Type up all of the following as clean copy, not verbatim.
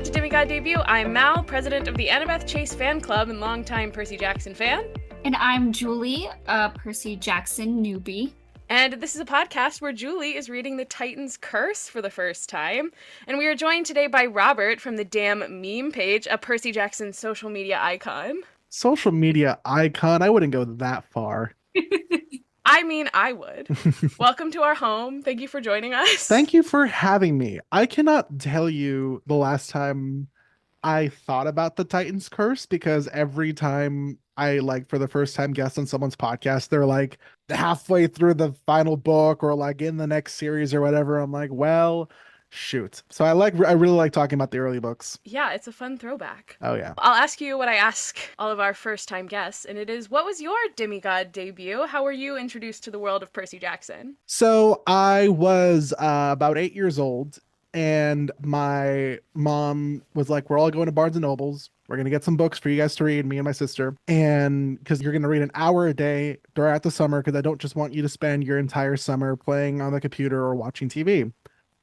to Demigod Debut. I'm Mal, president of the Annabeth Chase fan club and longtime Percy Jackson fan. And I'm Julie, a Percy Jackson newbie. And this is a podcast where Julie is reading The Titan's Curse for the first time. And we are joined today by Robert from TheDamMemePage, a Percy Jackson social media icon. Social media icon? I wouldn't go that far. I mean, I would. Welcome to our home. Thank you for joining us. Thank you for having me. I cannot tell you the last time I thought about the Titan's Curse, because every time I, like, for the first time guest on someone's podcast, they're like halfway through the final book or like in the next series or whatever. I'm like, well, shoot. So I really like talking about the early books. Yeah, it's a fun throwback. Oh yeah. I'll ask you what I ask all of our first time guests, and it is, what was your demigod debut? How were you introduced to the world of Percy Jackson? So I was about 8 years old, and my mom was like, we're all going to Barnes and Nobles. We're going to get some books for you guys to read, me and my sister. And because you're going to read an hour a day throughout the summer, because I don't just want you to spend your entire summer playing on the computer or watching TV.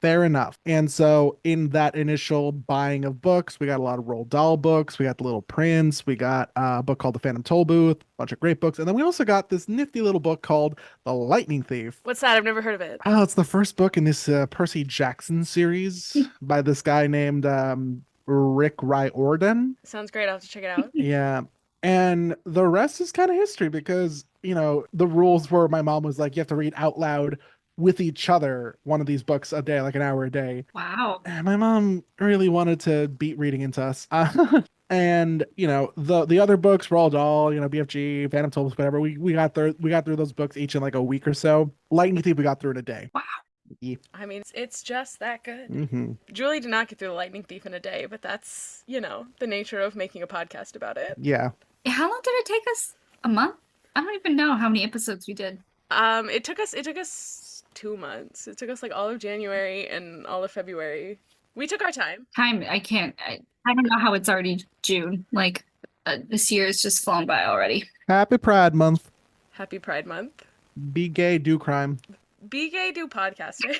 Fair enough. And so in that initial buying of books, we got a lot of Roald Dahl books. We got The Little Prince. We got a book called The Phantom Tollbooth, a bunch of great books. And then we also got this nifty little book called The Lightning Thief. What's that? I've never heard of it. Oh, it's the first book in this Percy Jackson series by this guy named Rick Riordan. Sounds great. I'll have to check it out. Yeah. And the rest is kind of history, because, you know, the rules were, my mom was like, you have to read out loud with each other one of these books a day, like an hour a day. Wow. And my mom really wanted to beat reading into us. And, you know, the other books, Roald Dahl, you know, BFG, Phantom Tollbooth, whatever, we got through those books each in like a week or so. Lightning Thief we got through in a day. Wow. Yeah. I mean, it's just that good. Mm-hmm. Julie did not get through The Lightning Thief in a day, but that's, you know, the nature of making a podcast about it. Yeah. How long did it take us? A month? I don't even know how many episodes we did. It took us 2 months. It took us like all of January and all of February. We took our time. I don't know how it's already June. Like, this year is just flown by already. Happy Pride Month. Happy Pride Month. Be gay, do crime. Be gay, do podcasting.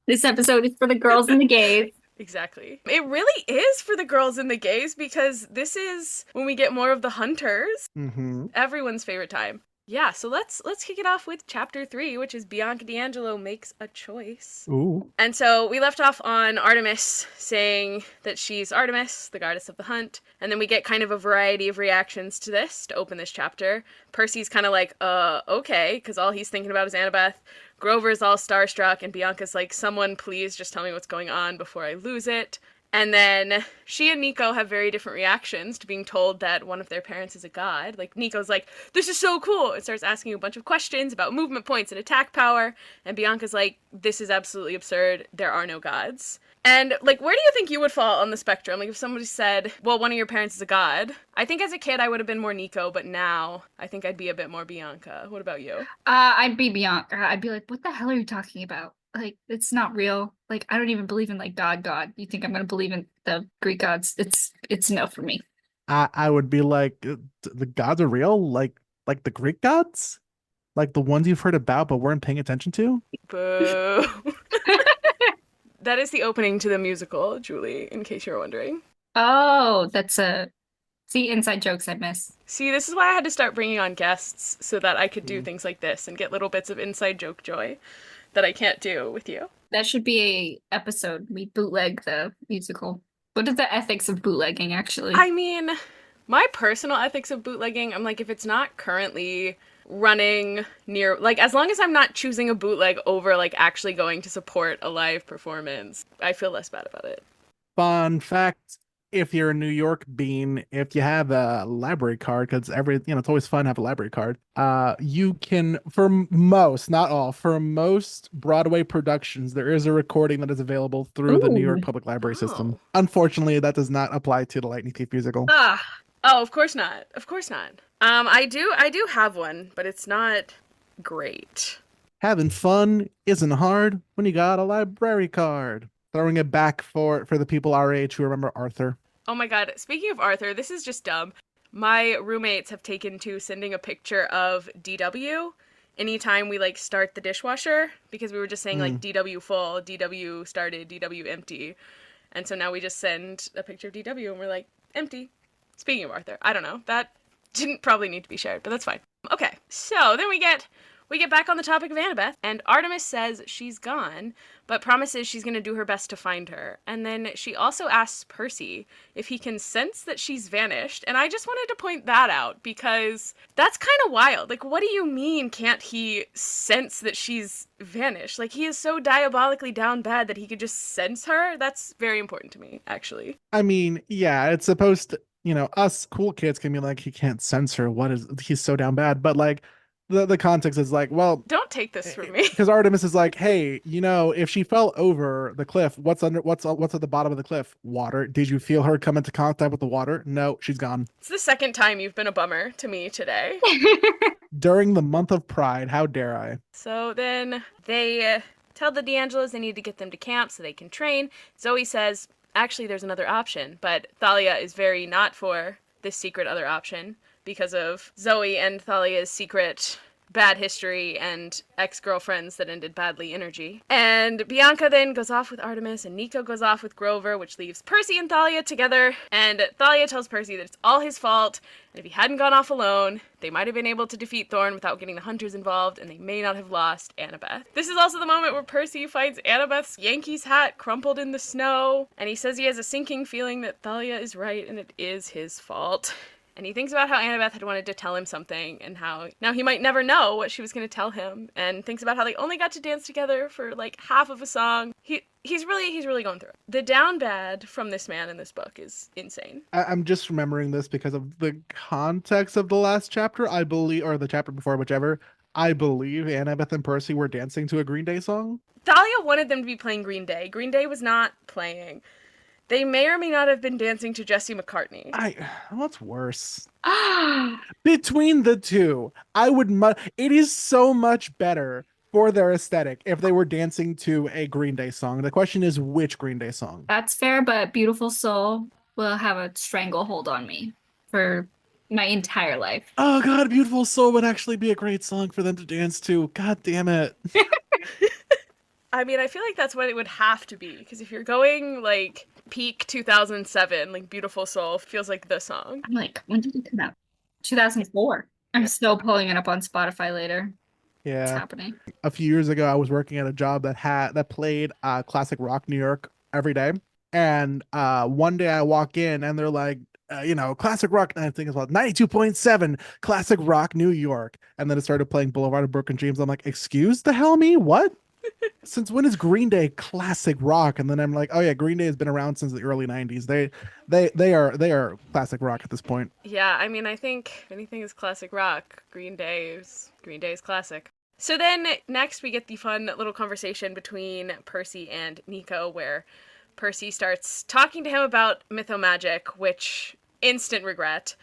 This episode is for the girls and the gays. Exactly. It really is for the girls and the gays, because this is when we get more of the hunters. Mm-hmm. Everyone's favorite time. Yeah, so let's kick it off with chapter 3, which is Bianca D'Angelo makes a choice. Ooh. And so we left off on Artemis saying that she's Artemis, the goddess of the hunt. And then we get kind of a variety of reactions to this to open this chapter. Percy's kind of like, okay, because all he's thinking about is Annabeth. Grover's all starstruck, and Bianca's like, someone please just tell me what's going on before I lose it. And then she and Nico have very different reactions to being told that one of their parents is a god. Like, Nico's like, this is so cool, and starts asking a bunch of questions about movement points and attack power. And Bianca's like, this is absolutely absurd. There are no gods. And, like, where do you think you would fall on the spectrum? Like, if somebody said, well, one of your parents is a god. I think as a kid I would have been more Nico, but now I think I'd be a bit more Bianca. What about you? I'd be Bianca. I'd be like, what the hell are you talking about? Like, it's not real. Like, I don't even believe in, like, God. You think I'm gonna believe in the Greek gods? It's no for me. I would be like, the gods are real? Like the Greek gods? Like the ones you've heard about but weren't paying attention to? Boo. That is the opening to the musical, Julie, in case you're wondering. Oh, see, inside jokes I miss. See, this is why I had to start bringing on guests, so that I could do things like this and get little bits of inside joke joy that I can't do with you. That should be a episode. We bootleg the musical. What is the ethics of bootlegging, actually? I mean, my personal ethics of bootlegging, I'm like, if it's not currently running near, like, as long as I'm not choosing a bootleg over, like, actually going to support a live performance, I feel less bad about it. Fun fact, if you're a New York bean, if you have a library card, because it's always fun to have a library card, you can, for most, not all, for most Broadway productions, there is a recording that is available through the New York Public Library system. Unfortunately, that does not apply to the Lightning Thief musical. Oh, of course not. Of course not. I do have one, but it's not great. Having fun isn't hard when you got a library card. Throwing it back for the people our age who remember Arthur. Oh my god, speaking of Arthur, this is just dumb. My roommates have taken to sending a picture of DW anytime we, like, start the dishwasher, because we were just saying, like, DW full, DW started, DW empty. And so now we just send a picture of DW and we're like, empty. Speaking of Arthur, I don't know. That didn't probably need to be shared, but that's fine. Okay, so then we get back on the topic of Annabeth, and Artemis says she's gone, but promises she's going to do her best to find her. And then she also asks Percy if he can sense that she's vanished, and I just wanted to point that out, because that's kind of wild. Like, what do you mean can't he sense that she's vanished? Like, he is so diabolically down bad that he could just sense her? That's very important to me, actually. I mean, yeah, it's supposed to, us cool kids can be like, he can't censor he's so down bad. But like the context is like, well, don't take this from me. Because Artemis is like, hey, if she fell over the cliff, what's at the bottom of the cliff? Water. Did you feel her come into contact with the water? No, she's gone. It's the second time you've been a bummer to me today. During the month of Pride, how dare I? So then they tell the D'Angelos they need to get them to camp so they can train. Zoe says, actually, there's another option, but Thalia is very not for this secret other option because of Zoe and Thalia's secret bad history and ex-girlfriends that ended badly energy. And Bianca then goes off with Artemis, and Nico goes off with Grover, which leaves Percy and Thalia together. And Thalia tells Percy that it's all his fault, and if he hadn't gone off alone, they might have been able to defeat Thorn without getting the hunters involved, and they may not have lost Annabeth. This is also the moment where Percy finds Annabeth's Yankees hat crumpled in the snow, and he says he has a sinking feeling that Thalia is right, and it is his fault. And he thinks about how Annabeth had wanted to tell him something, and how now he might never know what she was going to tell him, and thinks about how they only got to dance together for like half of a song. He's really going through it. The down bad from this man in this book is insane. I'm just remembering this because of the context of the last chapter, I believe, or the chapter before, whichever. I believe Annabeth and Percy were dancing to a Green Day song. Thalia wanted them to be playing Green Day. Green Day was not playing. They may or may not have been dancing to Jesse McCartney. What's worse? Between the two, it is so much better for their aesthetic if they were dancing to a Green Day song. The question is, which Green Day song? That's fair, but Beautiful Soul will have a stranglehold on me for my entire life. Oh God, Beautiful Soul would actually be a great song for them to dance to. God damn it. I mean, I feel like that's what it would have to be, because if you're going, like, peak 2007, like, Beautiful Soul feels like the song. I'm like, when did it come out? 2004. I'm still pulling it up on Spotify later. Yeah. It's happening. A few years ago, I was working at a job that played classic rock New York every day. And one day I walk in and they're like, classic rock, I think it's about 92.7 classic rock New York. And then it started playing Boulevard of Broken Dreams. I'm like, excuse the hell me? What? Since when is Green Day classic rock? And then I'm like, oh yeah, Green Day has been around since the early 90s. They are classic rock at this point. Yeah, I mean, I think if anything is classic rock, Green Day is classic. So then next we get the fun little conversation between Percy and Nico, where Percy starts talking to him about mythomagic, which instant regret.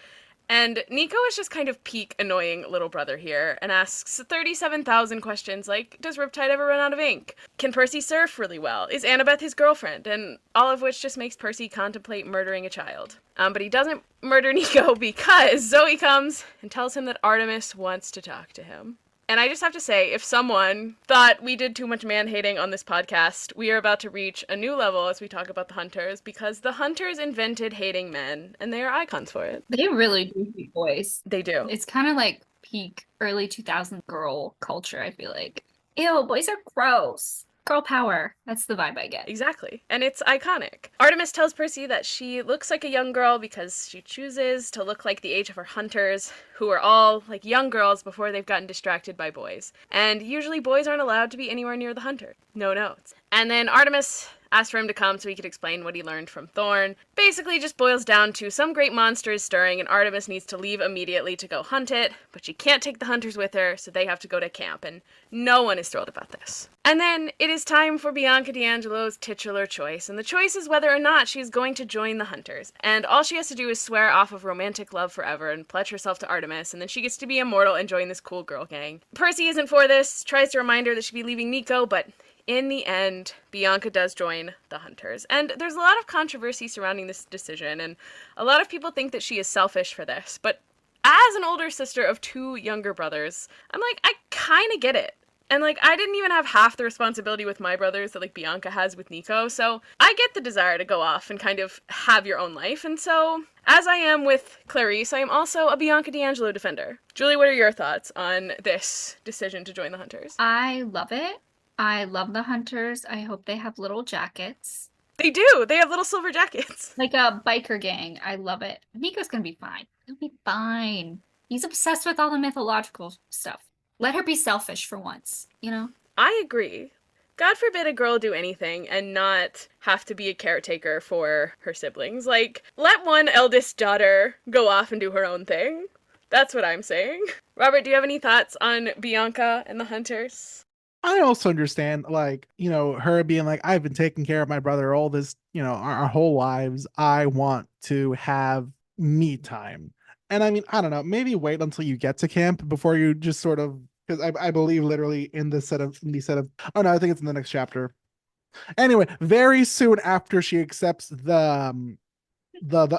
And Nico is just kind of peak annoying little brother here and asks 37,000 questions like, does Riptide ever run out of ink? Can Percy surf really well? Is Annabeth his girlfriend? And all of which just makes Percy contemplate murdering a child. But he doesn't murder Nico because Zoe comes and tells him that Artemis wants to talk to him. And I just have to say, if someone thought we did too much man-hating on this podcast, we are about to reach a new level as we talk about the Hunters, because the Hunters invented hating men, and they are icons for it. They really do hate boys. They do. It's kind of like peak early 2000s girl culture, I feel like. Ew, boys are gross. Girl power. That's the vibe I get. Exactly. And it's iconic. Artemis tells Percy that she looks like a young girl because she chooses to look like the age of her hunters, who are all like young girls before they've gotten distracted by boys. And usually boys aren't allowed to be anywhere near the hunter. No notes. And then Artemis asked for him to come so he could explain what he learned from Thorn. Basically just boils down to some great monster is stirring and Artemis needs to leave immediately to go hunt it, but she can't take the hunters with her, so they have to go to camp, and no one is thrilled about this. And then it is time for Bianca D'Angelo's titular choice, and the choice is whether or not she's going to join the hunters. And all she has to do is swear off of romantic love forever and pledge herself to Artemis, and then she gets to be immortal and join this cool girl gang. Percy isn't for this, tries to remind her that she'd be leaving Nico, but in the end, Bianca does join the Hunters. And there's a lot of controversy surrounding this decision, and a lot of people think that she is selfish for this. But as an older sister of two younger brothers, I'm like, I kind of get it. And, like, I didn't even have half the responsibility with my brothers that, like, Bianca has with Nico. So I get the desire to go off and kind of have your own life. And so, as I am with Clarice, I am also a Bianca D'Angelo defender. Julie, what are your thoughts on this decision to join the Hunters? I love it. I love the Hunters. I hope they have little jackets. They do. They have little silver jackets. Like a biker gang. I love it. Nico's gonna be fine. He'll be fine. He's obsessed with all the mythological stuff. Let her be selfish for once, you know? I agree. God forbid a girl do anything and not have to be a caretaker for her siblings. Like, let one eldest daughter go off and do her own thing. That's what I'm saying. Robert, do you have any thoughts on Bianca and the Hunters? I also understand, like, her being like, I've been taking care of my brother all this, our whole lives. I want to have me time. And I mean, I don't know, maybe wait until you get to camp before you just sort of, because I believe literally in the set of, oh no, I think it's in the next chapter. Anyway, very soon after she accepts the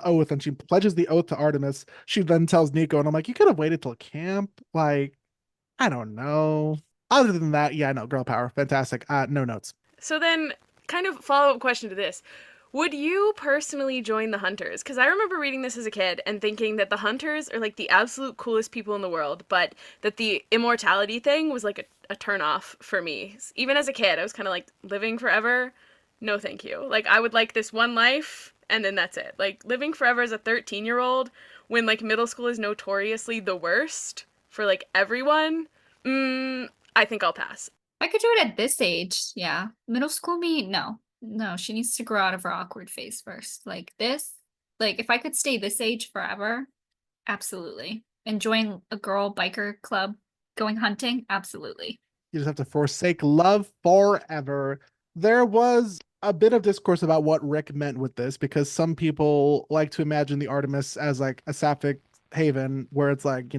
oath and she pledges the oath to Artemis, she then tells Nico, and I'm like, you could have waited till camp. Like, I don't know. Other than that, yeah, no, girl power. Fantastic. No notes. So then, kind of follow-up question to this. Would you personally join the Hunters? Because I remember reading this as a kid and thinking that the Hunters are like the absolute coolest people in the world, but that the immortality thing was like a turn-off for me. Even as a kid, I was kind of like, living forever? No thank you. Like, I would like this one life, and then that's it. Like, living forever as a 13-year-old, when like middle school is notoriously the worst for like everyone, I think I'll pass. I could do it at this age, yeah. Middle school me, no. No, she needs to grow out of her awkward phase first. Like this, like if I could stay this age forever, absolutely. And join a girl biker club going hunting, absolutely. You just have to forsake love forever. There was a bit of discourse about what Rick meant with this, because some people like to imagine the Artemis as like a sapphic haven where it's like,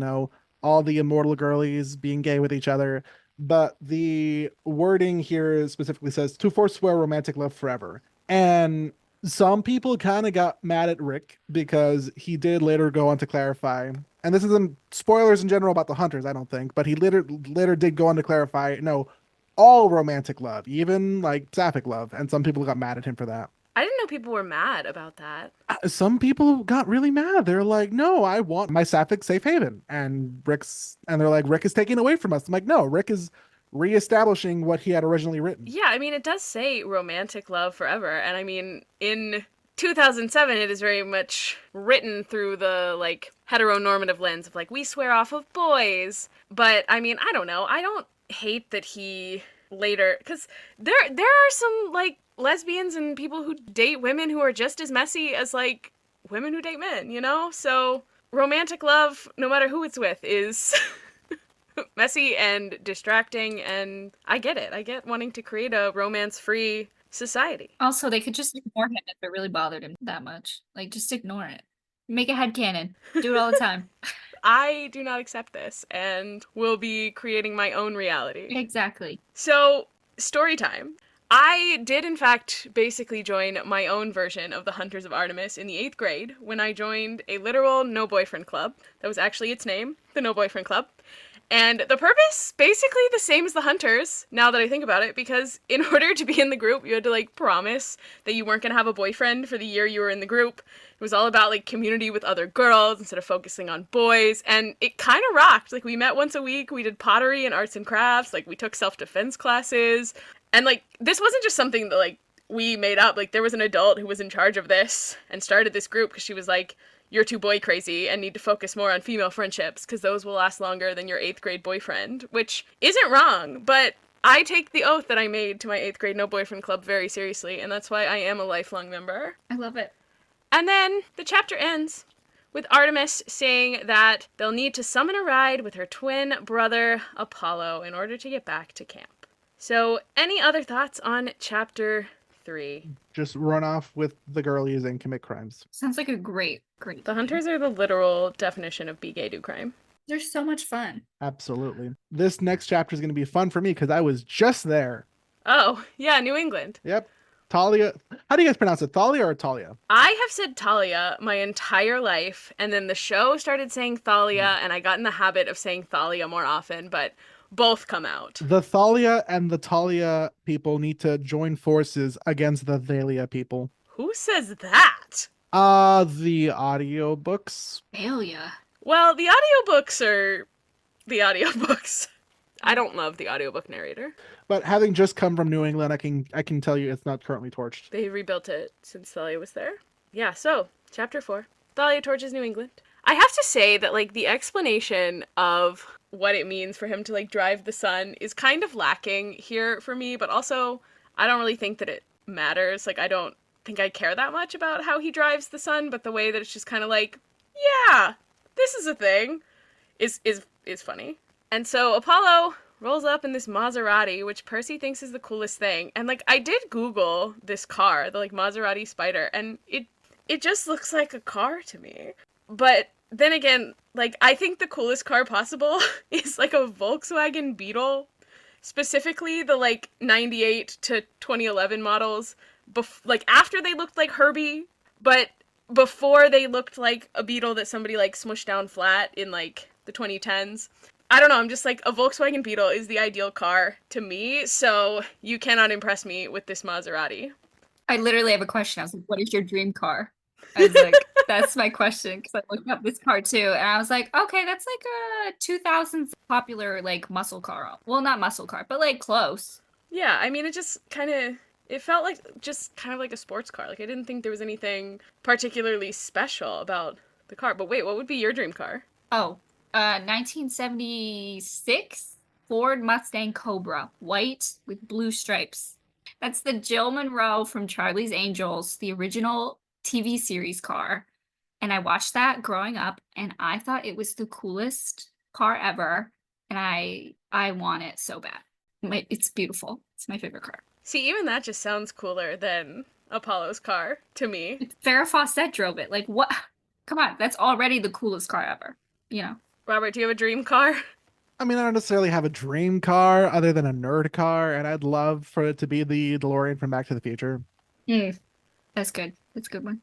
all the immortal girlies being gay with each other. But the wording here specifically says to forswear romantic love forever. And some people kind of got mad at Rick because he did later go on to clarify, and this isn't spoilers in general about the Hunters, I don't think, but he later did go on to clarify, no, all romantic love, even like sapphic love. And some people got mad at him for that. I didn't know people were mad about that. Some people got really mad. They're like, no, I want my sapphic safe haven. And they're like, Rick is taking away from us. I'm like, no, Rick is reestablishing what he had originally written. Yeah, I mean, it does say romantic love forever. And I mean, in 2007, it is very much written through the like heteronormative lens of like, we swear off of boys. But I mean, I don't know. I don't hate that he later, because there are some like lesbians and people who date women who are just as messy as like women who date men, so romantic love, no matter who it's with, is messy and distracting, and I get it. I get wanting to create a romance-free society. Also, they could just ignore him if it really bothered him that much. Like, just ignore it. Make a headcanon. Do it all the time. I do not accept this and will be creating my own reality. Exactly. So, story time. I did, in fact, basically join my own version of the Hunters of Artemis in the 8th grade when I joined a literal no-boyfriend club. That was actually its name, the No-Boyfriend Club. And the purpose, basically the same as the Hunters, now that I think about it, because in order to be in the group, you had to, like, promise that you weren't going to have a boyfriend for the year you were in the group. It was all about, like, community with other girls instead of focusing on boys, and it kind of rocked. Like, we met once a week, we did pottery and arts and crafts, like, we took self-defense classes, and, like, this wasn't just something that, like, we made up. Like, there was an adult who was in charge of this and started this group because she was like, you're too boy crazy and need to focus more on female friendships because those will last longer than your 8th grade boyfriend, which isn't wrong, but I take the oath that I made to my 8th grade no boyfriend club very seriously, and that's why I am a lifelong member. I love it. And then the chapter ends with Artemis saying that they'll need to summon a ride with her twin brother Apollo in order to get back to camp. So, any other thoughts on chapter 3? Just run off with the girlies and commit crimes. Sounds like a great. The Hunters are the literal definition of be gay, do crime. They're so much fun. Absolutely. This next chapter is going to be fun for me because I was just there. Oh, yeah, New England. Yep. Talia. How do you guys pronounce it? Thalia or Talia? I have said Talia my entire life, and then the show started saying Thalia, and I got in the habit of saying Thalia more often, but both come out. The Thalia and the Talia people need to join forces against the Thalia people. Who says that? The audiobooks. Failure. Well, the audiobooks are the audiobooks. I don't love the audiobook narrator. But having just come from New England, I can tell you it's not currently torched. They rebuilt it since Thalia was there. Yeah, so, chapter 4. Thalia torches New England. I have to say that, like, the explanation of what it means for him to, like, drive the sun is kind of lacking here for me, but also, I don't really think that it matters. Like, I don't think I care that much about how he drives the sun, but the way that it's just kind of like, yeah, this is a thing, is funny. And so Apollo rolls up in this Maserati, which Percy thinks is the coolest thing. And, like, I did Google this car, the, like, Maserati Spider, and it just looks like a car to me. But then again, like, I think the coolest car possible is, like, a Volkswagen Beetle. Specifically the, like, 98 to 2011 models. Like, after they looked like Herbie, but before they looked like a Beetle that somebody, like, smushed down flat in, like, the 2010s. I don't know, I'm just like, a Volkswagen Beetle is the ideal car to me, so you cannot impress me with this Maserati. I literally have a question. I was like, what is your dream car? I was like, that's my question, because I looked up this car too, and I was like, okay, that's like a 2000s popular, like, muscle car. Well, not muscle car, but, like, close. Yeah, I mean, it just kind of, it felt like just kind of like a sports car. Like, I didn't think there was anything particularly special about the car. But wait, what would be your dream car? Oh, 1976 Ford Mustang Cobra, white with blue stripes. That's the Jill Monroe from Charlie's Angels, the original TV series car. And I watched that growing up, and I thought it was the coolest car ever. And I want it so bad. It's beautiful. It's my favorite car. See, even that just sounds cooler than Apollo's car to me. Farrah Fawcett drove it. Like, what? Come on, that's already the coolest car ever. You know. Robert, do you have a dream car? I mean, I don't necessarily have a dream car other than a nerd car, and I'd love for it to be the DeLorean from Back to the Future. That's good. That's a good one.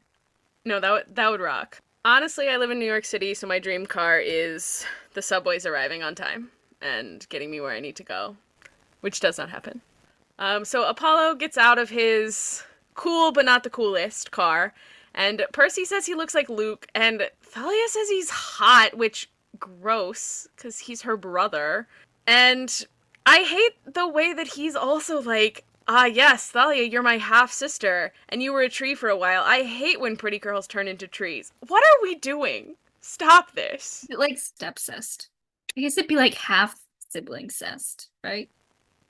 No, that would rock. Honestly, I live in New York City, so my dream car is the subways arriving on time and getting me where I need to go, which does not happen. So Apollo gets out of his cool but not the coolest car, and Percy says he looks like Luke, and Thalia says he's hot, which, gross, because he's her brother. And I hate the way that he's also like, yes, Thalia, you're my half-sister, and you were a tree for a while. I hate when pretty girls turn into trees. What are we doing? Stop this. Like step-cest. I guess it'd be like half-sibling-cest, right?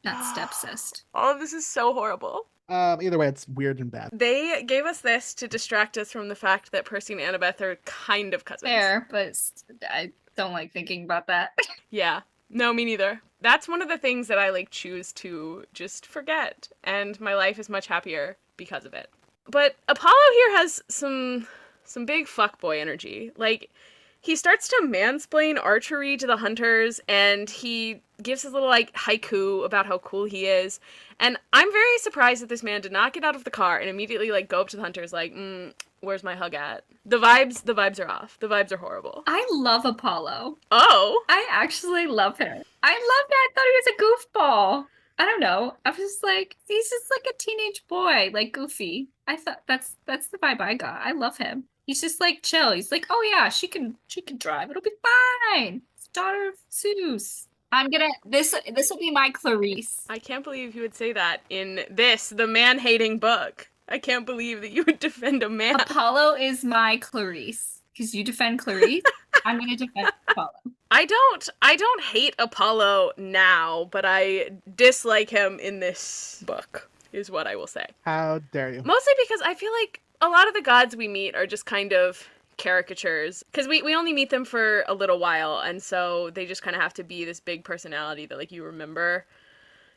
Not step-cest. All of this is so horrible. Either way, it's weird and bad. They gave us this to distract us from the fact that Percy and Annabeth are kind of cousins. Fair, but I don't like thinking about that. Yeah. No, me neither. That's one of the things that I, like, choose to just forget, and my life is much happier because of it. But Apollo here has some big fuckboy energy. Like, he starts to mansplain archery to the hunters, and he gives his little, like, haiku about how cool he is. And I'm very surprised that this man did not get out of the car and immediately, like, go up to the hunters like, where's my hug at? The vibes are off. The vibes are horrible. I love Apollo. Oh! I actually love him. I loved it. I thought he was a goofball. I don't know. I was just like, he's just like a teenage boy, like Goofy. I thought that's the vibe I got. I love him. He's just like chill. He's like, oh yeah, she can drive. It'll be fine. It's daughter of Zeus. This will be my Clarice. I can't believe you would say that in the man-hating book. I can't believe that you would defend a man. Apollo is my Clarice. Because you defend Clarice, I'm gonna defend Apollo. I don't hate Apollo now, but I dislike him in this book, is what I will say. How dare you? Mostly because I feel like a lot of the gods we meet are just kind of caricatures. Because we only meet them for a little while, and so they just kind of have to be this big personality that, like, you remember.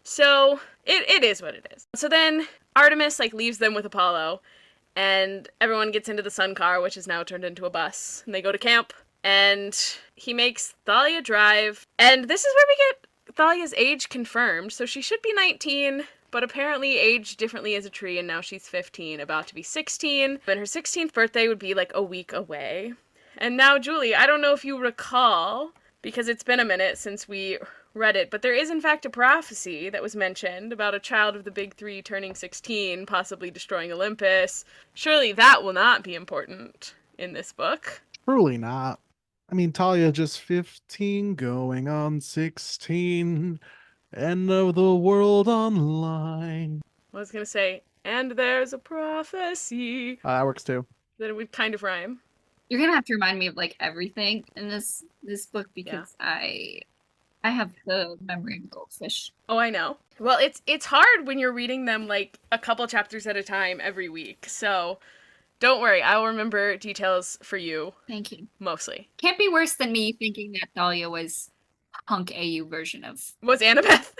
So it is what it is. So then Artemis, like, leaves them with Apollo, and everyone gets into the sun car, which is now turned into a bus, and they go to camp, and he makes Thalia drive, and this is where we get Thalia's age confirmed. So she should be 19, but apparently aged differently as a tree, and now she's 15, about to be 16, and her 16th birthday would be, like, a week away. And now, Julie, I don't know if you recall, because it's been a minute since we read it, but there is in fact a prophecy that was mentioned about a child of the big three turning 16, possibly destroying Olympus. Surely that will not be important in this book. Truly not. I mean, Talia just 15, going on 16. End of the world online. I was going to say, and there's a prophecy. That works too. That it would kind of rhyme. You're gonna have to remind me of like everything in this book because I have the memory of a goldfish. Oh, I know. Well, it's hard when you're reading them like a couple chapters at a time every week. So don't worry, I will remember details for you. Thank you. Mostly. Can't be worse than me thinking that Thalia was punk AU version of. Was Annabeth?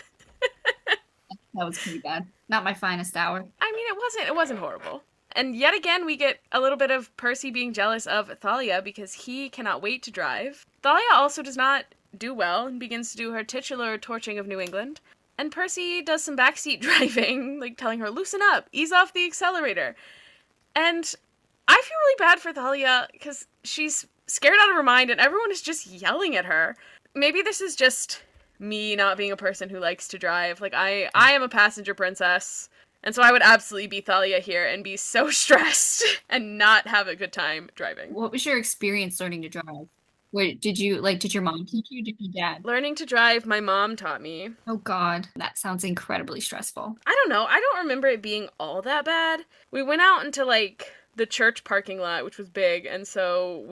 That was pretty bad. Not my finest hour. I mean, it wasn't horrible. And yet again, we get a little bit of Percy being jealous of Thalia because he cannot wait to drive. Thalia also does not do well and begins to do her titular torching of New England. And Percy does some backseat driving, like telling her, loosen up, ease off the accelerator. And I feel really bad for Thalia because she's scared out of her mind and everyone is just yelling at her. Maybe this is just me not being a person who likes to drive. Like, I am a passenger princess. And so I would absolutely be Thalia here and be so stressed and not have a good time driving. What was your experience learning to drive? Wait, did your mom teach you? Did your dad? Learning to drive, my mom taught me. Oh God, that sounds incredibly stressful. I don't know. I don't remember it being all that bad. We went out into like the church parking lot, which was big, and so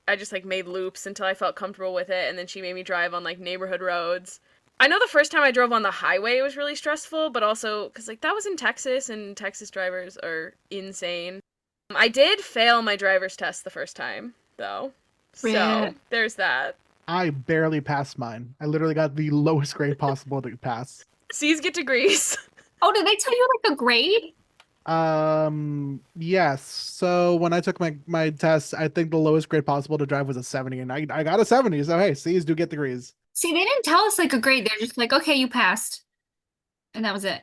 I just like made loops until I felt comfortable with it, and then she made me drive on like neighborhood roads. I know the first time I drove on the highway it was really stressful, but also because like that was in Texas and Texas drivers are insane. I did fail my driver's test the first time though. So there's that. I barely passed mine. I literally got the lowest grade possible to pass. C's get degrees. Oh, did they tell you like a grade? Yes. So when I took my test, I think the lowest grade possible to drive was a 70, and I got a 70. So hey, C's do get degrees. See, they didn't tell us like a grade. They're just like, okay, you passed. And that was it.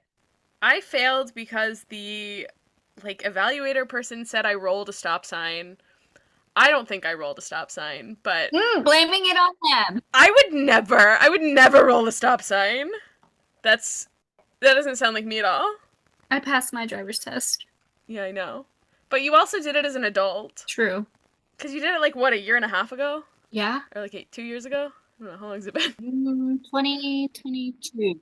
I failed because the like evaluator person said I rolled a stop sign. I don't think I rolled a stop sign, but blaming it on them. I would never roll a stop sign. That doesn't sound like me at all. I passed my driver's test. Yeah, I know. But you also did it as an adult. True. Because you did it like, what, a year and a half ago? Yeah. Or like 2 years ago? I don't know, how long has it been? 2022.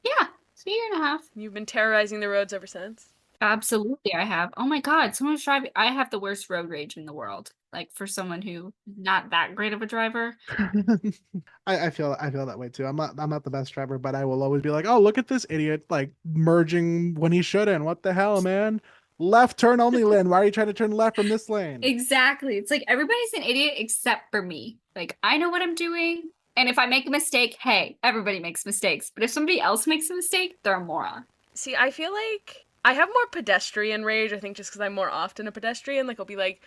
Yeah, it's a year and a half. You've been terrorizing the roads ever since? Absolutely, I have. Oh my God, someone's driving. I have the worst road rage in the world. Like for someone who not that great of a driver. I feel that way too. I'm not the best driver, but I will always be like, oh, look at this idiot like merging when he shouldn't. What the hell, man? Left turn only lane. Why are you trying to turn left from this lane? Exactly. It's like everybody's an idiot except for me. Like I know what I'm doing. And if I make a mistake, hey, everybody makes mistakes. But if somebody else makes a mistake, they're a moron. See, I feel like I have more pedestrian rage, I think just because I'm more often a pedestrian. Like, I'll be like,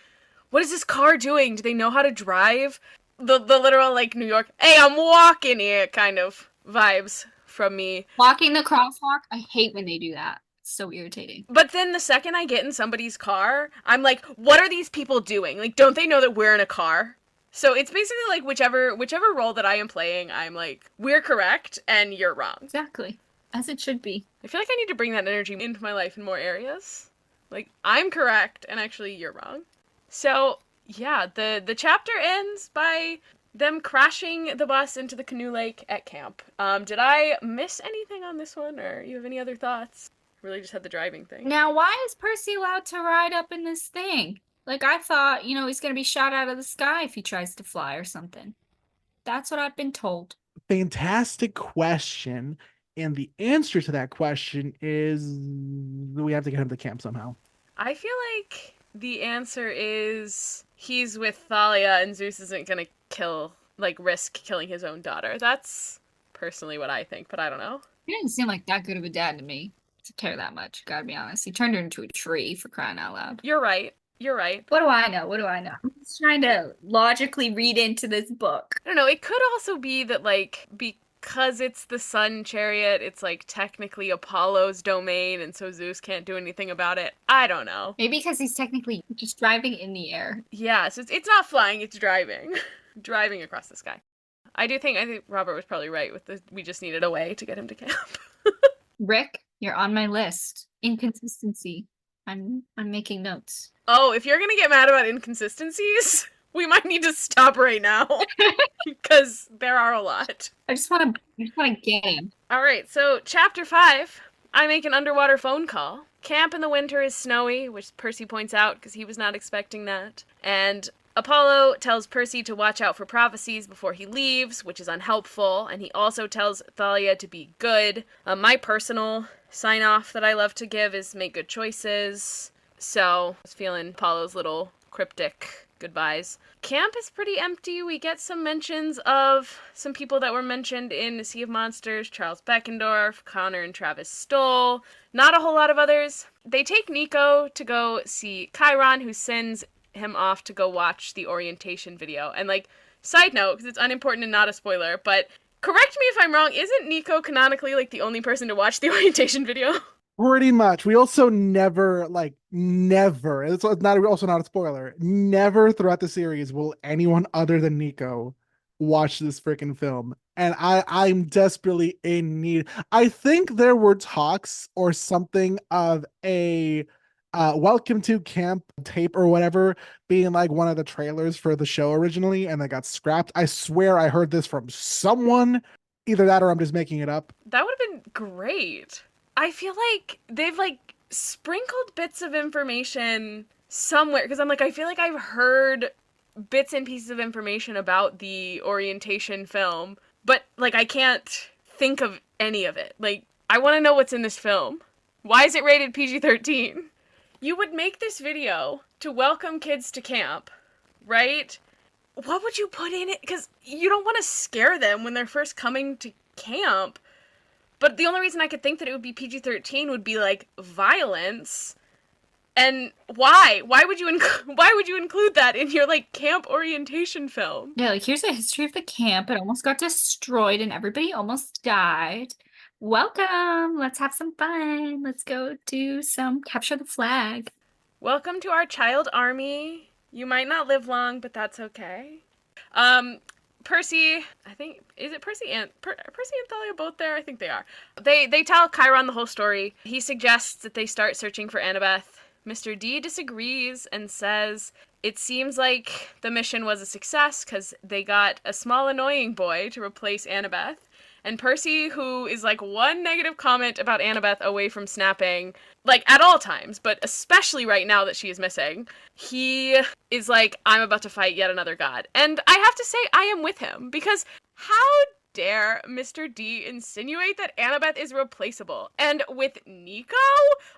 what is this car doing? Do they know how to drive? The literal, like, New York, hey, I'm walking here kind of vibes from me. Walking the crosswalk, I hate when they do that. It's so irritating. But then the second I get in somebody's car, I'm like, what are these people doing? Like, don't they know that we're in a car? So it's basically like whichever role that I am playing, I'm like, we're correct and you're wrong. Exactly. As it should be. I feel like I need to bring that energy into my life in more areas. Like, I'm correct and actually you're wrong. So, yeah, the chapter ends by them crashing the bus into the canoe lake at camp. Did I miss anything on this one, or you have any other thoughts? Really just had the driving thing. Now, why is Percy allowed to ride up in this thing? Like, I thought, he's going to be shot out of the sky if he tries to fly or something. That's what I've been told. Fantastic question. And the answer to that question is we have to get him to camp somehow. I feel like the answer is he's with Thalia and Zeus isn't going to risk killing his own daughter. That's personally what I think, but I don't know. He didn't seem like that good of a dad to me to care that much, gotta be honest. He turned her into a tree, for crying out loud. You're right. What do I know? I'm just trying to logically read into this book. I don't know. It could also be that, like, because it's the sun chariot, it's, like, technically Apollo's domain, and so Zeus can't do anything about it. I don't know. Maybe because he's technically just driving in the air. Yeah, so it's not flying, it's driving. Driving across the sky. I think Robert was probably right with we just needed a way to get him to camp. Rick, you're on my list. Inconsistency. I'm making notes. Oh, if you're gonna get mad about inconsistencies, we might need to stop right now. Because there are a lot. I just want to get him. All right, so chapter 5, I make an underwater phone call. Camp in the winter is snowy, which Percy points out because he was not expecting that. And Apollo tells Percy to watch out for prophecies before he leaves, which is unhelpful. And he also tells Thalia to be good. My personal sign-off that I love to give is make good choices. So I was feeling Apollo's little cryptic goodbyes. Camp is pretty empty. We get some mentions of some people that were mentioned in Sea of Monsters. Charles Beckendorf, Connor and Travis Stoll. Not a whole lot of others. They take Nico to go see Chiron, who sends him off to go watch the orientation video. And like, side note, because it's unimportant and not a spoiler, but correct me if I'm wrong, isn't Nico canonically like the only person to watch the orientation video? Pretty much. We also never, it's not also not a spoiler. Never throughout the series will anyone other than Nico watch this freaking film. And I'm desperately in need. I think there were talks or something of a welcome to camp tape or whatever being like one of the trailers for the show originally, and they got scrapped. I swear I heard this from someone. Either that or I'm just making it up. That would have been great. I feel like they've like sprinkled bits of information somewhere because I'm like, I feel like I've heard bits and pieces of information about the orientation film, but like I can't think of any of it. Like, I want to know what's in this film. Why is it rated PG-13? You would make this video to welcome kids to camp, right? What would you put in it? Because you don't want to scare them when they're first coming to camp. But the only reason I could think that it would be PG-13 would be like violence. And why? Why would you include that in your like camp orientation film? Yeah, like here's a history of the camp. It almost got destroyed and everybody almost died. Welcome. Let's have some fun. Let's go do some capture the flag. Welcome to our child army. You might not live long, but that's okay. Percy, I think, is it Percy and Thalia both there? I think they are. They tell Chiron the whole story. He suggests that they start searching for Annabeth. Mr. D disagrees and says it seems like the mission was a success because they got a small annoying boy to replace Annabeth. And Percy, who is like one negative comment about Annabeth away from snapping, like at all times, but especially right now that she is missing, he is like, I'm about to fight yet another god. And I have to say, I am with him, because how dare Mr. D insinuate that Annabeth is replaceable? And with Nico?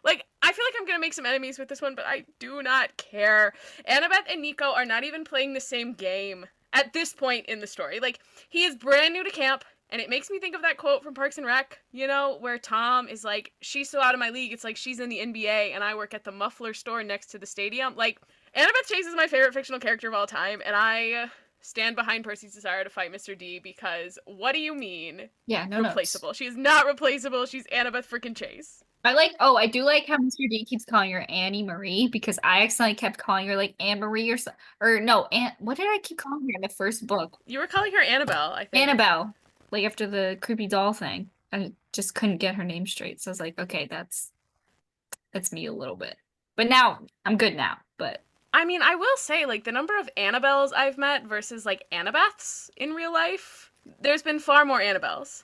Like, I feel like I'm gonna make some enemies with this one, but I do not care. Annabeth and Nico are not even playing the same game at this point in the story. Like, he is brand new to camp. And it makes me think of that quote from Parks and Rec, you know, where Tom is like, she's so out of my league, it's like she's in the NBA and I work at the muffler store next to the stadium. Like, Annabeth Chase is my favorite fictional character of all time, and I stand behind Percy's desire to fight Mr. D because what do you mean? Yeah, no replaceable. notes. She's not replaceable. She's Annabeth freaking Chase. I do like how Mr. D keeps calling her Annie Marie because I accidentally kept calling her like Anne Marie what did I keep calling her in the first book? You were calling her Annabelle, I think. Annabelle. Like after the creepy doll thing. I just couldn't get her name straight. So I was like, okay, that's me a little bit. But now I'm good now. But I mean, I will say, like, the number of Annabelles I've met versus like Annabeths in real life, there's been far more Annabelles.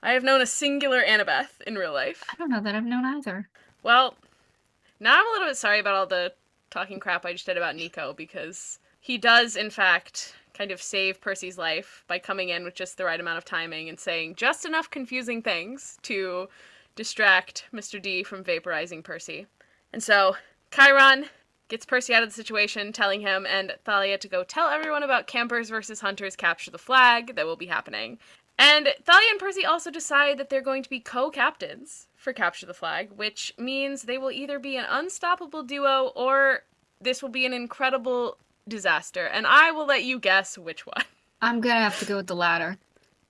I have known a singular Annabeth in real life. I don't know that I've known either. Well, now I'm a little bit sorry about all the talking crap I just did about Nico, because he does, in fact, kind of save Percy's life by coming in with just the right amount of timing and saying just enough confusing things to distract Mr. D from vaporizing Percy. And so Chiron gets Percy out of the situation, telling him and Thalia to go tell everyone about campers versus hunters capture the flag that will be happening. And Thalia and Percy also decide that they're going to be co-captains for capture the flag, which means they will either be an unstoppable duo or this will be an incredible disaster, and I will let you guess which one. I'm gonna have to go with the latter.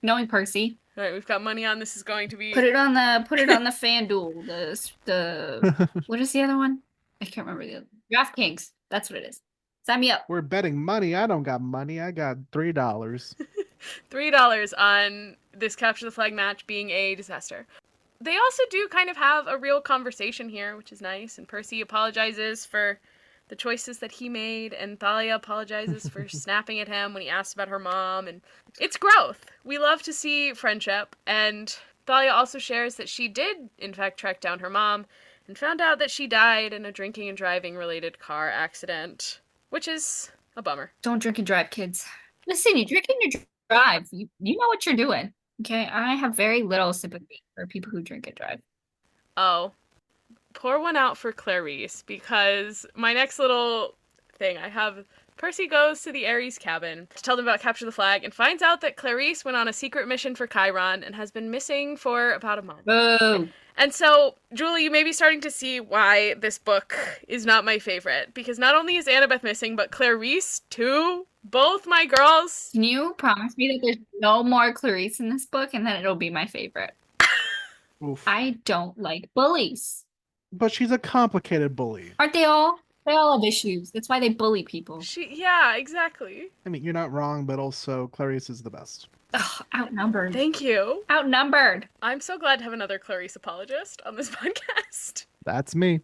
Knowing Percy. All right, we've got money on this is going to be Put it on the FanDuel. The what is the other one? I can't remember the other. DraftKings. That's what it is. Sign me up. We're betting money. I don't got money. I got $3. $3 on this capture the flag match being a disaster. They also do kind of have a real conversation here, which is nice. And Percy apologizes for the choices that he made, and Thalia apologizes for snapping at him when he asked about her mom. And it's growth. We love to see friendship. And Thalia also shares that she did, in fact, track down her mom and found out that she died in a drinking and driving related car accident, which is a bummer. Don't drink and drive, kids. Listen, you drink and you drive. You know what you're doing. Okay, I have very little sympathy for people who drink and drive. Oh, pour one out for Clarice, because my next little thing I have, Percy goes to the Ares cabin to tell them about Capture the Flag and finds out that Clarice went on a secret mission for Chiron and has been missing for about a month. Boo! And so, Julie, you may be starting to see why this book is not my favorite, because not only is Annabeth missing, but Clarice too. Both my girls. Can you promise me that there's no more Clarice in this book and then it'll be my favorite? Oof. I don't like bullies. But she's a complicated bully. Aren't they all? They all have issues. That's why they bully people. Yeah, exactly. I mean, you're not wrong, but also Clarice is the best. Ugh, outnumbered. Thank you. Outnumbered. I'm so glad to have another Clarice apologist on this podcast. That's me.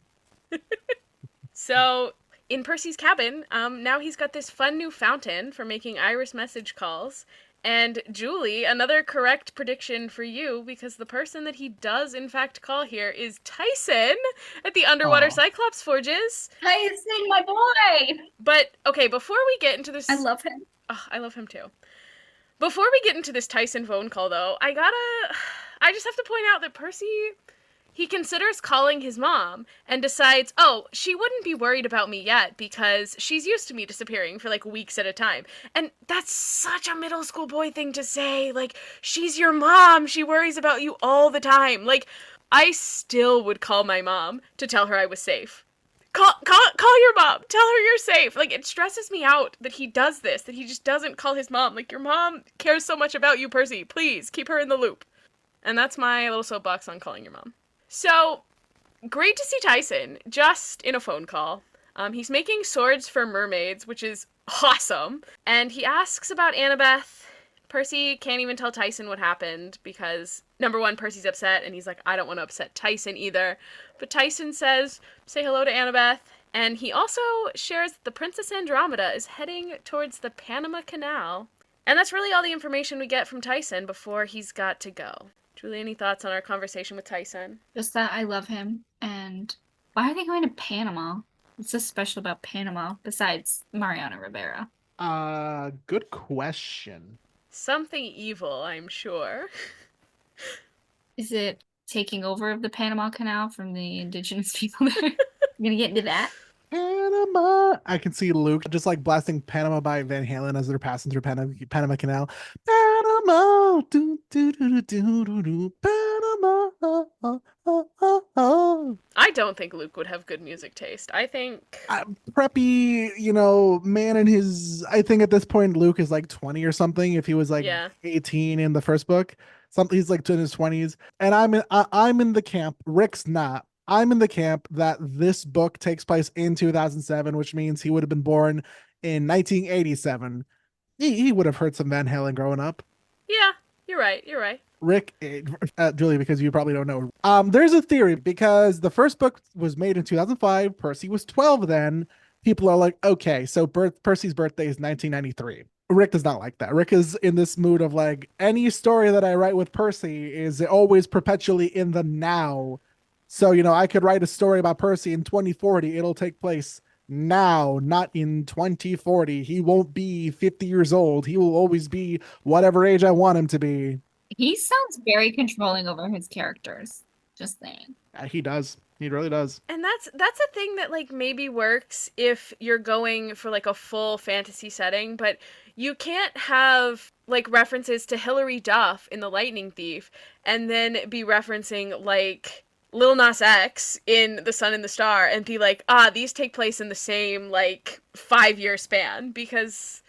So, in Percy's cabin, now he's got this fun new fountain for making iris message calls. And Julie, another correct prediction for you, because the person that he does in fact call here is Tyson at the Underwater Cyclops Forges. Tyson, my boy! But, okay, before we get into this... I love him. Oh, I love him too. Before we get into this Tyson phone call, though, I just have to point out that Percy... He considers calling his mom and decides, oh, she wouldn't be worried about me yet because she's used to me disappearing for like weeks at a time. And that's such a middle school boy thing to say. Like, she's your mom. She worries about you all the time. Like, I still would call my mom to tell her I was safe. Call your mom. Tell her you're safe. Like, it stresses me out that he does this, that he just doesn't call his mom. Like, your mom cares so much about you, Percy. Please, keep her in the loop. And that's my little soapbox on calling your mom. So, great to see Tyson, just in a phone call. He's making swords for mermaids, which is awesome. And he asks about Annabeth. Percy can't even tell Tyson what happened because, number one, Percy's upset, and he's like, I don't want to upset Tyson either. But Tyson says, say hello to Annabeth. And he also shares that the Princess Andromeda is heading towards the Panama Canal. And that's really all the information we get from Tyson before he's got to go. Julie, any thoughts on our conversation with Tyson? Just that I love him. And why are they going to Panama? What's so special about Panama besides Mariana Rivera? Good question. Something evil, I'm sure. Is it taking over of the Panama Canal from the indigenous people there? You gonna get into that? Panama. I can see Luke just like blasting Panama by Van Halen as they're passing through Panama Canal. Panama. Do, do, do, do, do, do, do, Panama. I don't think Luke would have good music taste. I think... preppy, man in his... I think at this point Luke is like 20 or something. If he was like 18 in the first book. He's like in his 20s. And I'm in the camp. Rick's not. I'm in the camp that this book takes place in 2007, which means he would have been born in 1987. He would have heard some Van Halen growing up. Yeah, you're right. Rick, Julie, because you probably don't know. There's a theory because the first book was made in 2005. Percy was 12 then. People are like, okay, so Percy's birthday is 1993. Rick does not like that. Rick is in this mood of like, any story that I write with Percy is always perpetually in the now. So, I could write a story about Percy in 2040. It'll take place now, not in 2040. He won't be 50 years old. He will always be whatever age I want him to be. He sounds very controlling over his characters. Just saying. He does. He really does. And that's a thing that like maybe works if you're going for like a full fantasy setting, but you can't have like references to Hilary Duff in The Lightning Thief and then be referencing like Lil Nas X in The Sun and the Star and be like, these take place in the same like 5-year span, because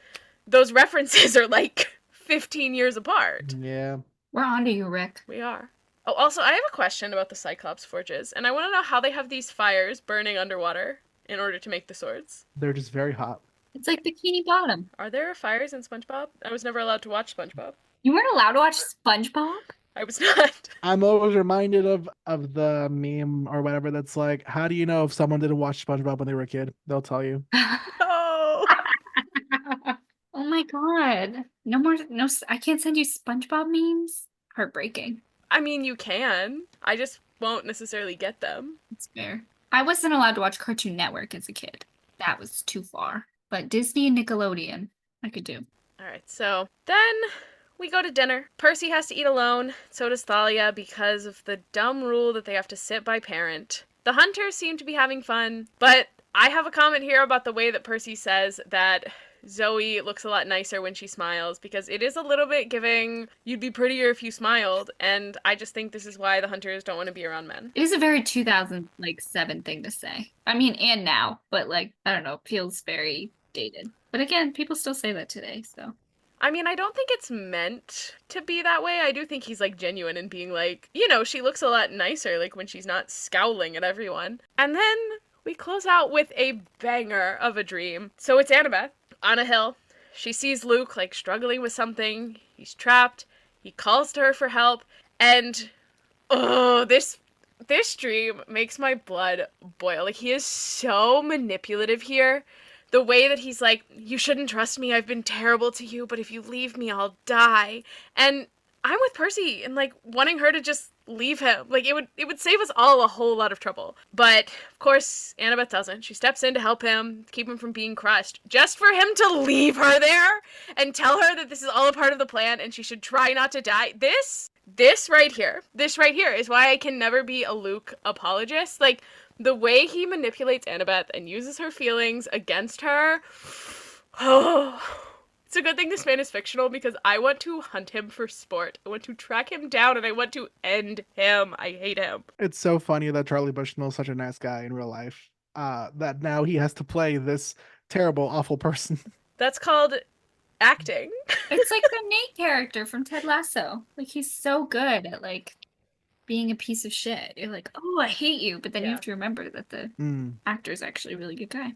those references are like 15 years apart. Yeah. We're on to you, Rick. We are. Oh, also, I have a question about the Cyclops Forges, and I want to know how they have these fires burning underwater in order to make the swords. They're just very hot. It's like Bikini Bottom. Are there fires in SpongeBob? I was never allowed to watch SpongeBob. You weren't allowed to watch SpongeBob? I was not. I'm always reminded of the meme or whatever that's like, how do you know if someone didn't watch SpongeBob when they were a kid? They'll tell you. No. Oh my god. No more, no, I can't send you SpongeBob memes? Heartbreaking. I mean, you can. I just won't necessarily get them. That's fair. I wasn't allowed to watch Cartoon Network as a kid. That was too far. But Disney and Nickelodeon, I could do. All right, so then we go to dinner. Percy has to eat alone. So does Thalia because of the dumb rule that they have to sit by parent. The hunters seem to be having fun, but I have a comment here about the way that Percy says that Zoe looks a lot nicer when she smiles, because it is a little bit giving, you'd be prettier if you smiled, and I just think this is why the hunters don't want to be around men. It is a very 2007 thing to say. I mean, and now, but like, I don't know, feels very dated. But again, people still say that today, so. I mean, I don't think it's meant to be that way. I do think he's like genuine in being like, she looks a lot nicer like when she's not scowling at everyone. And then we close out with a banger of a dream. So it's Annabeth on a hill. She sees Luke like struggling with something. He's trapped. He calls to her for help. And oh, this dream makes my blood boil. Like, he is so manipulative here. The way that he's like, you shouldn't trust me, I've been terrible to you, but if you leave me, I'll die. And I'm with Percy and like wanting her to just leave him. Like, it would save us all a whole lot of trouble. But of course, Annabeth doesn't. She steps in to help him, keep him from being crushed, just for him to leave her there and tell her that this is all a part of the plan and she should try not to die. This right here is why I can never be a Luke apologist. Like, the way he manipulates Annabeth and uses her feelings against her. Oh, it's a good thing this man is fictional, because I want to hunt him for sport. I want to track him down and I want to end him. I hate him. It's so funny that Charlie Bushnell is such a nice guy in real life. That now he has to play this terrible, awful person. That's called acting. It's like the Nate character from Ted Lasso. Like, he's so good at like being a piece of shit. You're like, oh, I hate you. But then you Yeah. have to remember that the actor's actually a really good guy.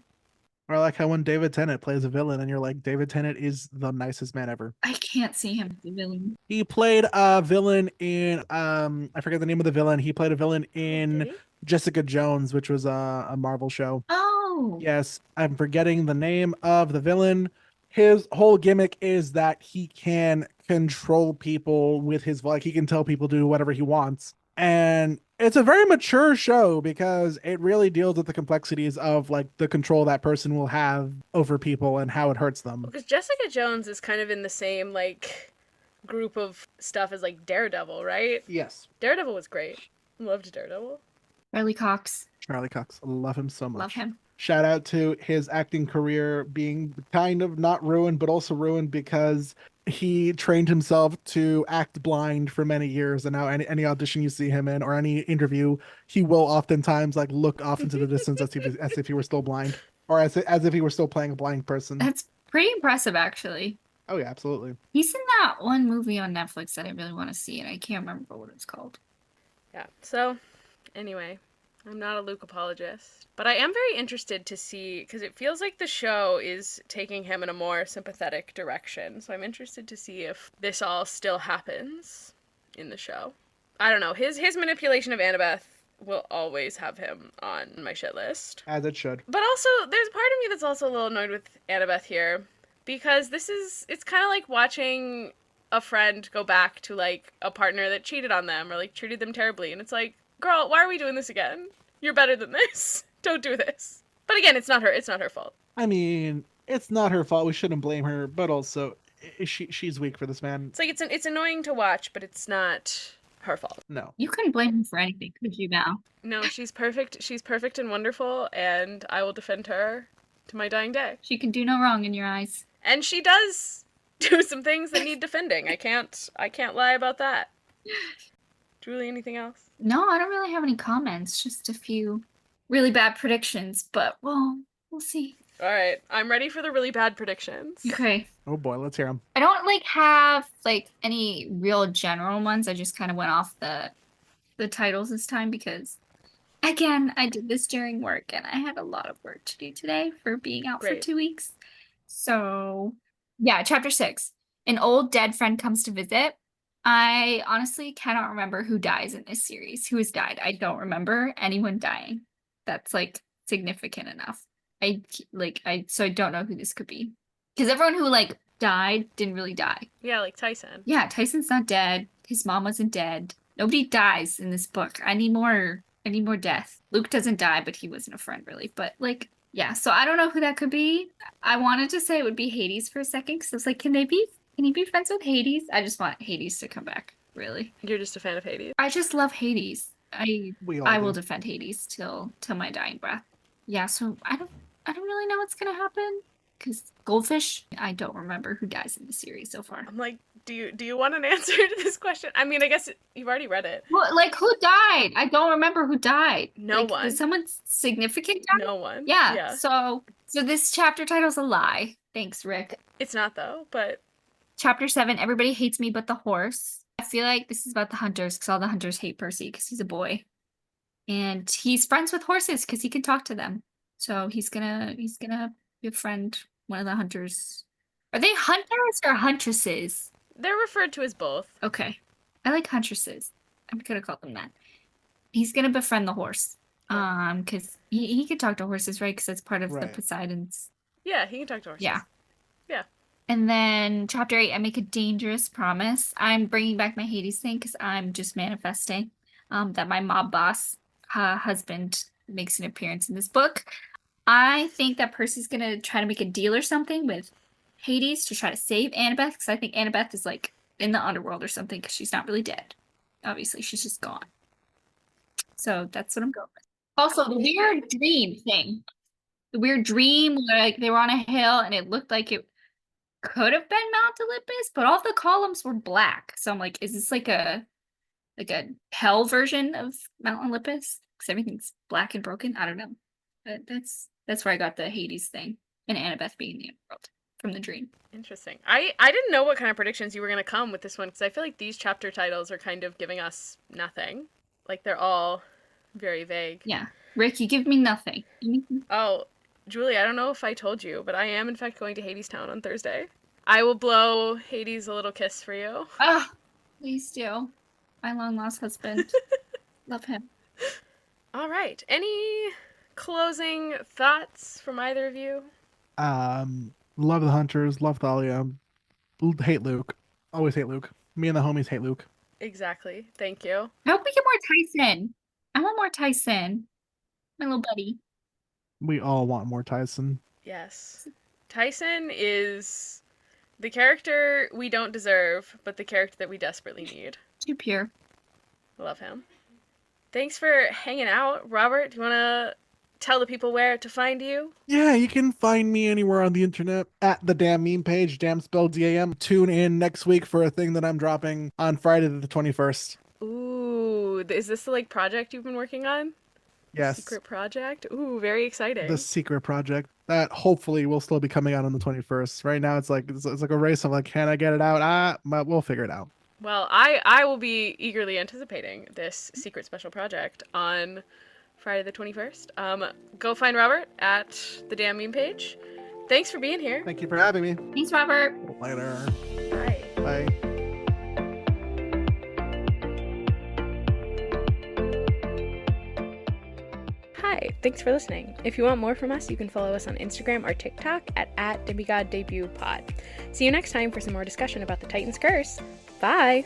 Or like how when David Tennant plays a villain and you're like, David Tennant is the nicest man ever. I can't see him as a villain. He played a villain in I forget the name of the villain. He played a villain in Did he? Jessica Jones, which was a Marvel show. Oh. Yes, I'm forgetting the name of the villain. His whole gimmick is that he can control people with his like he can tell people to do whatever he wants. And it's a very mature show because it really deals with the complexities of like the control that person will have over people and how it hurts them. Because Jessica Jones is kind of in the same like group of stuff as like Daredevil, right? Yes. Daredevil was great. Loved Daredevil. Riley Cox. Charlie Cox. I love him so much. Love him. Shout out to his acting career being kind of not ruined, but also ruined because he trained himself to act blind for many years. And now any audition you see him in or any interview, he will oftentimes like look off into the distance as if he were still blind or as if he were still playing a blind person. That's pretty impressive, actually. Oh, yeah, absolutely. He's in that one movie on Netflix that I really want to see, and I can't remember what it's called. Yeah. So, anyway, I'm not a Luke apologist, but I am very interested to see, because it feels like the show is taking him in a more sympathetic direction. So I'm interested to see if this all still happens in the show. I don't know. His manipulation of Annabeth will always have him on my shit list. As it should. But also, there's part of me that's also a little annoyed with Annabeth here, because it's kind of like watching a friend go back to like a partner that cheated on them or like treated them terribly, and it's like, girl, why are we doing this again? You're better than this. Don't do this. But again, it's not her fault. I mean, it's not her fault. We shouldn't blame her, but also she's weak for this man. It's like it's annoying to watch, but it's not her fault. No. You couldn't blame him for anything, could you now? No, she's perfect. She's perfect and wonderful, and I will defend her to my dying day. She can do no wrong in your eyes. And she does do some things that need defending. I can't lie about that. Julie, anything else? No, I don't really have any comments. Just a few really bad predictions, but well, we'll see. All right, I'm ready for the really bad predictions. Okay. Oh boy, let's hear him. I don't like have like any real general ones. I just kind of went off the titles this time because again, I did this during work and I had a lot of work to do today for being out for Great. 2 weeks. So, yeah, chapter 6. An old dead friend comes to visit. I honestly cannot remember who dies in this series. Who has died? I don't remember anyone dying. That's like significant enough. So I don't know who this could be. Because everyone who like died didn't really die. Yeah, like Tyson. Yeah, Tyson's not dead. His mom wasn't dead. Nobody dies in this book. I need more death. Luke doesn't die, but he wasn't a friend really. But like, yeah, so I don't know who that could be. I wanted to say it would be Hades for a second because I was like, can he be friends with Hades? I just want Hades to come back, really. You're just a fan of Hades. I just love Hades. We all I do. will defend Hades till my dying breath. Yeah, so I don't really know what's gonna happen. Because Goldfish, I don't remember who dies in the series so far. I'm like, do you want an answer to this question? I mean, I guess you've already read it. Well, like, who died? I don't remember who died. No like, one. Did someone significant die? No one. Yeah. So this chapter title's a lie. Thanks, Rick. It's not though, but Chapter 7, Everybody Hates Me But the Horse. I feel like this is about the hunters because all the hunters hate Percy because he's a boy. And he's friends with horses because he can talk to them. So he's gonna befriend one of the hunters. Are they hunters or huntresses? they're referred to as both. Okay. I like huntresses. I'm gonna call them that. He's gonna befriend the horse. Because he can talk to horses, right? Because that's part of the Right. Poseidon's. Yeah, he can talk to horses. Yeah. Yeah. And then chapter 8, I make a dangerous promise. I'm bringing back my Hades thing because I'm just manifesting that my mob boss husband makes an appearance in this book. I think that Percy's gonna try to make a deal or something with Hades to try to save Annabeth because I think Annabeth is like in the underworld or something because she's not really dead. Obviously, she's just gone. So that's what I'm going with. Also, the weird dream thing. The weird dream, like they were on a hill and it looked like it could have been Mount Olympus, but all the columns were black. So I'm like, is this like a hell version of Mount Olympus? Because everything's black and broken. I don't know. But that's where I got the Hades thing and Annabeth being in the underworld from the dream. Interesting. I didn't know what kind of predictions you were going to come with this one because I feel like these chapter titles are kind of giving us nothing. Like they're all very vague. Yeah. Rick, you give me nothing. Oh, Julie, I don't know if I told you, but I am in fact going to Hadestown on Thursday. I will blow Hades a little kiss for you. Ah, please do. My long lost husband. Love him. All right. Any closing thoughts from either of you? Love the hunters, love Thalia. Hate Luke. Always hate Luke. Me and the homies hate Luke. Exactly. Thank you. I hope we get more Tyson. I want more Tyson. My little buddy. We all want more Tyson. Yes. Tyson is the character we don't deserve, but the character that we desperately need. Too pure. Love him. Thanks for hanging out. Robert, do you want to tell the people where to find you? Yeah, you can find me anywhere on the internet at the damn meme page, damn spelled D-A-M. Tune in next week for a thing that I'm dropping on Friday the 21st. Ooh, is this the like project you've been working on? Yes. Secret project? Ooh, very exciting. The secret project that hopefully will still be coming out on the 21st. Right now it's like a race of like, can I get it out? But we'll figure it out. Well, I will be eagerly anticipating this secret special project on Friday the 21st. Go find Robert at TheDamMemePage. Thanks for being here. Thank you for having me. Thanks, Robert. Later. Bye. Bye. Hi, thanks for listening. If you want more from us, you can follow us on Instagram or TikTok at DemigodDebutPod. See you next time for some more discussion about the Titan's Curse. Bye!